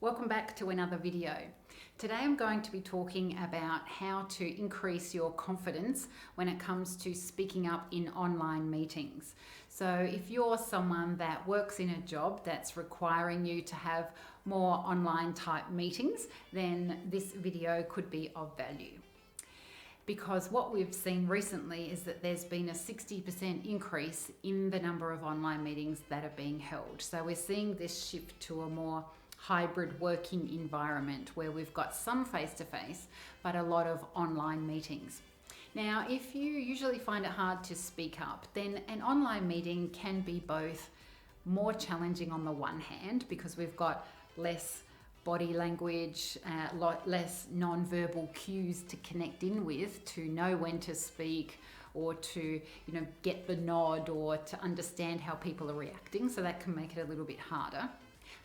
Welcome back to another video. Today I'm going to be talking about how to increase your confidence when it comes to speaking up in online meetings. So if you're someone that works in a job that's requiring you to have more online type meetings, then this video could be of value. Because what we've seen recently is that there's been a 60% increase in the number of online meetings that are being held. So we're seeing this shift to a more hybrid working environment where we've got some face-to-face, but a lot of online meetings. Now, if you usually find it hard to speak up, then an online meeting can be both more challenging on the one hand, because we've got less body language, a lot less non-verbal cues to connect in with, to know when to speak or to get the nod or to understand how people are reacting. So that can make it a little bit harder.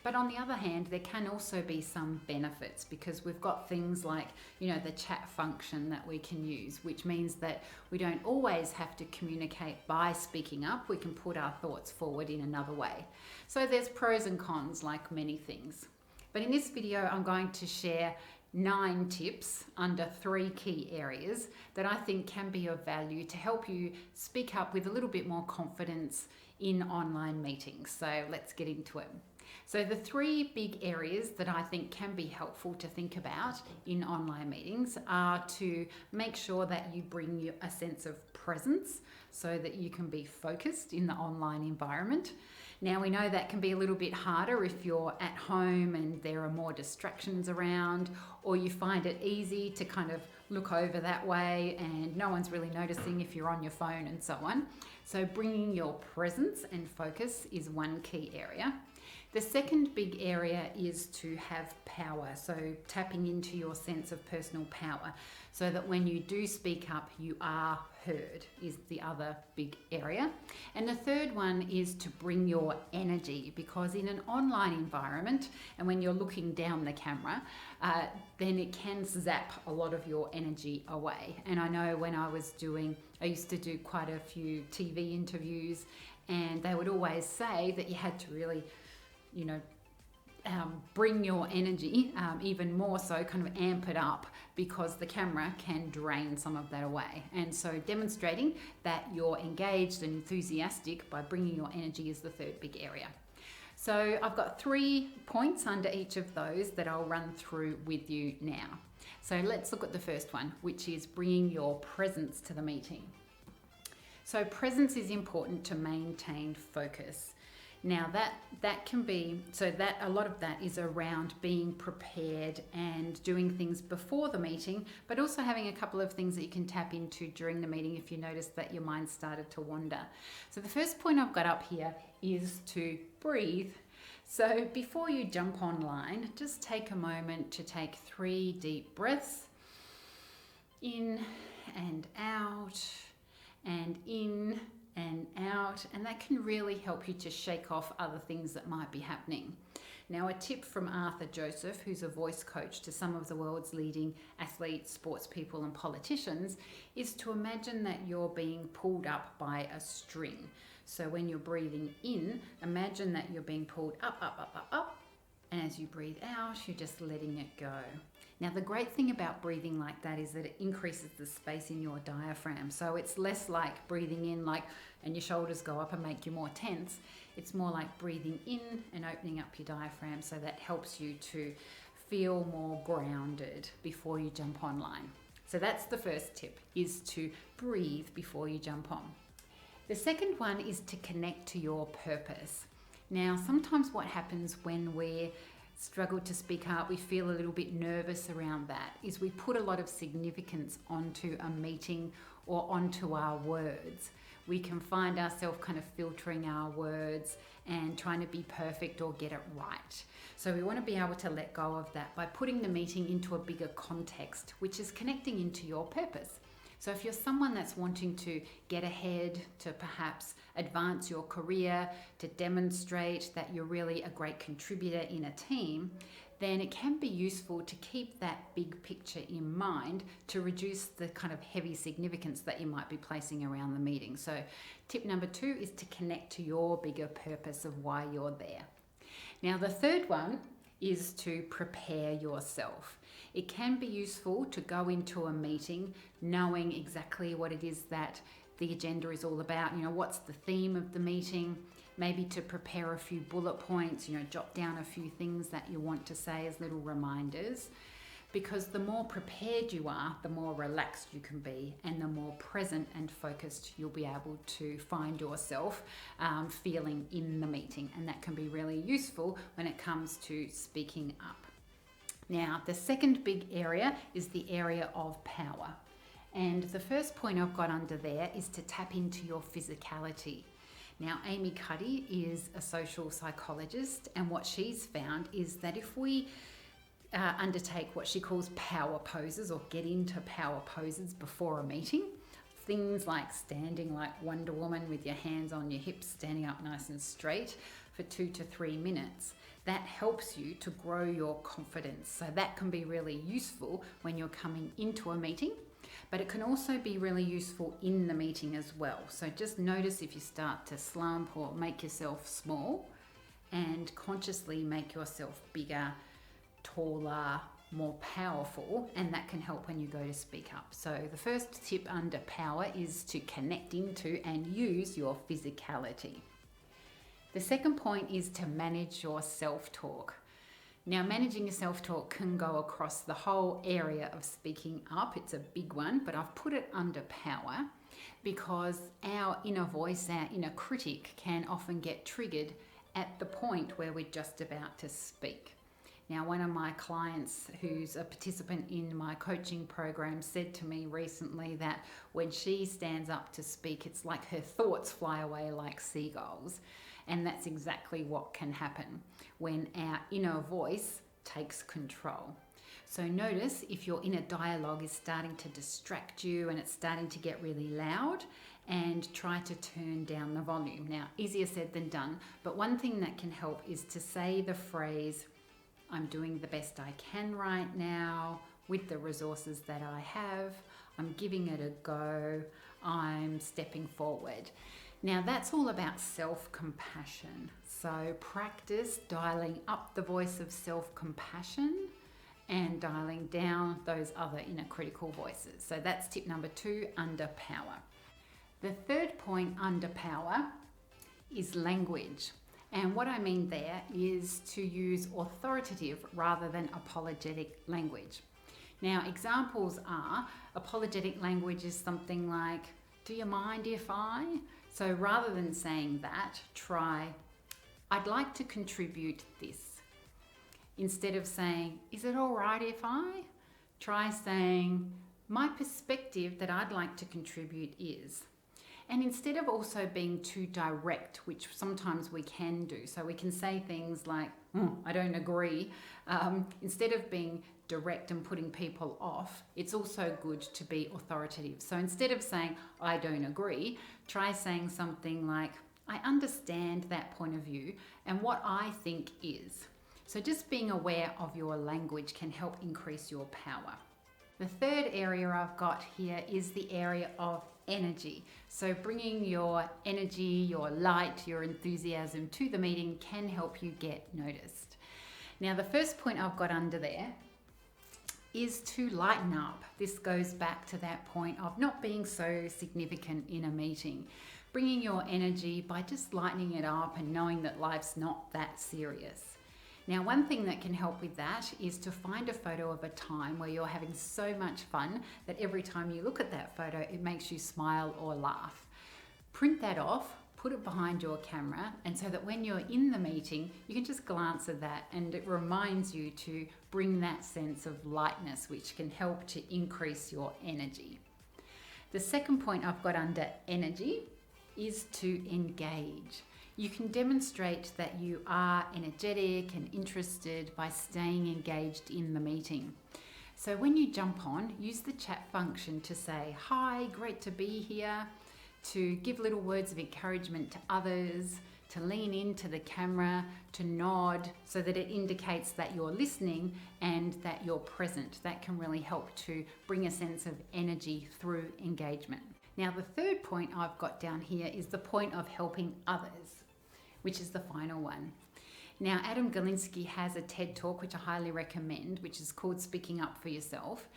But on the other hand, there can also be some benefits, because we've got things like, the chat function that we can use, which means that we don't always have to communicate by speaking up. We can put our thoughts forward in another way. So there's pros and cons, like many things. But in this video, I'm going to share 9 tips under 3 key areas that I think can be of value to help you speak up with a little bit more confidence in online meetings. So let's get into it. So the 3 big areas that I think can be helpful to think about in online meetings are to make sure that you bring you a sense of presence so that you can be focused in the online environment. Now, we know that can be a little bit harder if you're at home and there are more distractions around, or you find it easy to kind of look over that way and no one's really noticing if you're on your phone and so on. So bringing your presence and focus is one key area. The second big area is to have power, so tapping into your sense of personal power, so that when you do speak up, you are heard, is the other big area. And the third one is to bring your energy, because in an online environment, and when you're looking down the camera, then it can zap a lot of your energy away. And I know when I used to do quite a few TV interviews, and they would always say that you had to really bring your energy even more so, kind of amp it up, because the camera can drain some of that away. And so demonstrating that you're engaged and enthusiastic by bringing your energy is the third big area. So I've got 3 points under each of those that I'll run through with you now. So let's look at the first one, which is bringing your presence to the meeting. So presence is important to maintain focus. Now that can be, so that a lot of that is around being prepared and doing things before the meeting, but also having a couple of things that you can tap into during the meeting if you notice that your mind started to wander. So the first point I've got up here is to breathe. So before you jump online, just take a moment to take 3 deep breaths, in and out, and in and out, and that can really help you to shake off other things that might be happening. Now, a tip from Arthur Joseph, who's a voice coach to some of the world's leading athletes, sports people and politicians, is to imagine that you're being pulled up by a string. So when you're breathing in, imagine that you're being pulled up, up, up, up, up, and as you breathe out, you're just letting it go. Now, the great thing about breathing like that is that it increases the space in your diaphragm. So it's less like breathing in and your shoulders go up and make you more tense. It's more like breathing in and opening up your diaphragm, so that helps you to feel more grounded before you jump online. So that's the first tip, is to breathe before you jump on. The second one is to connect to your purpose. Now, sometimes what happens when we struggle to speak up, we feel a little bit nervous around that, is we put a lot of significance onto a meeting or onto our words. We can find ourselves kind of filtering our words and trying to be perfect or get it right. So we want to be able to let go of that by putting the meeting into a bigger context, which is connecting into your purpose. So if you're someone that's wanting to get ahead, to perhaps advance your career, to demonstrate that you're really a great contributor in a team, then it can be useful to keep that big picture in mind to reduce the kind of heavy significance that you might be placing around the meeting. So tip number 2 is to connect to your bigger purpose of why you're there. Now, the third one is to prepare yourself. It can be useful to go into a meeting knowing exactly what it is that the agenda is all about. What's the theme of the meeting? Maybe to prepare a few bullet points, jot down a few things that you want to say as little reminders. Because the more prepared you are, the more relaxed you can be, and the more present and focused you'll be able to find yourself feeling in the meeting. And that can be really useful when it comes to speaking up. Now, the second big area is the area of power. And the first point I've got under there is to tap into your physicality. Now, Amy Cuddy is a social psychologist, and what she's found is that if we undertake what she calls power poses, or get into power poses before a meeting, things like standing like Wonder Woman with your hands on your hips, standing up nice and straight for 2 to 3 minutes, that helps you to grow your confidence. So that can be really useful when you're coming into a meeting, but it can also be really useful in the meeting as well. So just notice if you start to slump or make yourself small, and consciously make yourself bigger, taller, more powerful, and that can help when you go to speak up. So the first tip under power is to connect into and use your physicality. The second point is to manage your self-talk. Now, managing your self-talk can go across the whole area of speaking up. It's a big one, but I've put it under power because our inner voice, our inner critic, can often get triggered at the point where we're just about to speak. Now, one of my clients who's a participant in my coaching program said to me recently that when she stands up to speak, it's like her thoughts fly away like seagulls. And that's exactly what can happen when our inner voice takes control. So notice if your inner dialogue is starting to distract you and it's starting to get really loud, and try to turn down the volume. Now, easier said than done, but one thing that can help is to say the phrase, "I'm doing the best I can right now with the resources that I have. I'm giving it a go. I'm stepping forward." Now, that's all about self-compassion. So practice dialing up the voice of self-compassion and dialing down those other inner critical voices. So that's tip number 2 under power. The third point under power is language. And what I mean there is to use authoritative rather than apologetic language. Now, examples are apologetic language is something like, "Do you mind if I?" So rather than saying that, try, "I'd like to contribute this." Instead of saying, "Is it all right if I?" Try saying, "My perspective that I'd like to contribute is." And instead of also being too direct, which sometimes we can do, so we can say things like, "I don't agree." Instead of being direct and putting people off, it's also good to be authoritative. So instead of saying, "I don't agree," try saying something like, "I understand that point of view and what I think is." So just being aware of your language can help increase your power. The third area I've got here is the area of energy. So bringing your energy, your light, your enthusiasm to the meeting can help you get noticed. Now, the first point I've got under there is to lighten up. This goes back to that point of not being so significant in a meeting. Bringing your energy by just lightening it up and knowing that life's not that serious. Now, one thing that can help with that is to find a photo of a time where you're having so much fun that every time you look at that photo, it makes you smile or laugh. Print that off, put it behind your camera, and so that when you're in the meeting, you can just glance at that and it reminds you to bring that sense of lightness, which can help to increase your energy. The second point I've got under energy is to engage. You can demonstrate that you are energetic and interested by staying engaged in the meeting. So when you jump on, use the chat function to say, "Hi, great to be here," to give little words of encouragement to others, to lean into the camera, to nod so that it indicates that you're listening and that you're present. That can really help to bring a sense of energy through engagement. Now, the third point I've got down here is the point of helping others, which is the final one. Now, Adam Galinsky has a TED Talk, which I highly recommend, which is called Speaking Up for Yourself.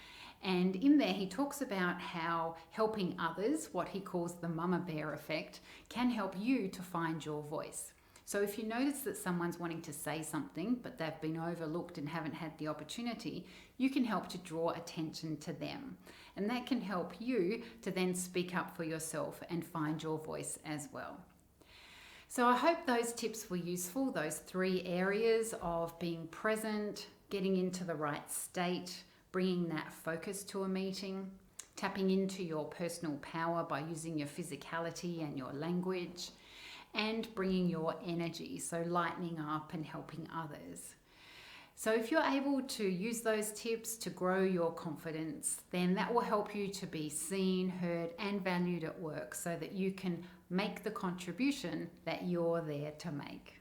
And in there, he talks about how helping others, what he calls the mama bear effect, can help you to find your voice. So if you notice that someone's wanting to say something, but they've been overlooked and haven't had the opportunity, you can help to draw attention to them. And that can help you to then speak up for yourself and find your voice as well. So I hope those tips were useful, those 3 areas of being present, getting into the right state, bringing that focus to a meeting, tapping into your personal power by using your physicality and your language, and bringing your energy, so lightening up and helping others. So if you're able to use those tips to grow your confidence, then that will help you to be seen, heard, and valued at work so that you can make the contribution that you're there to make.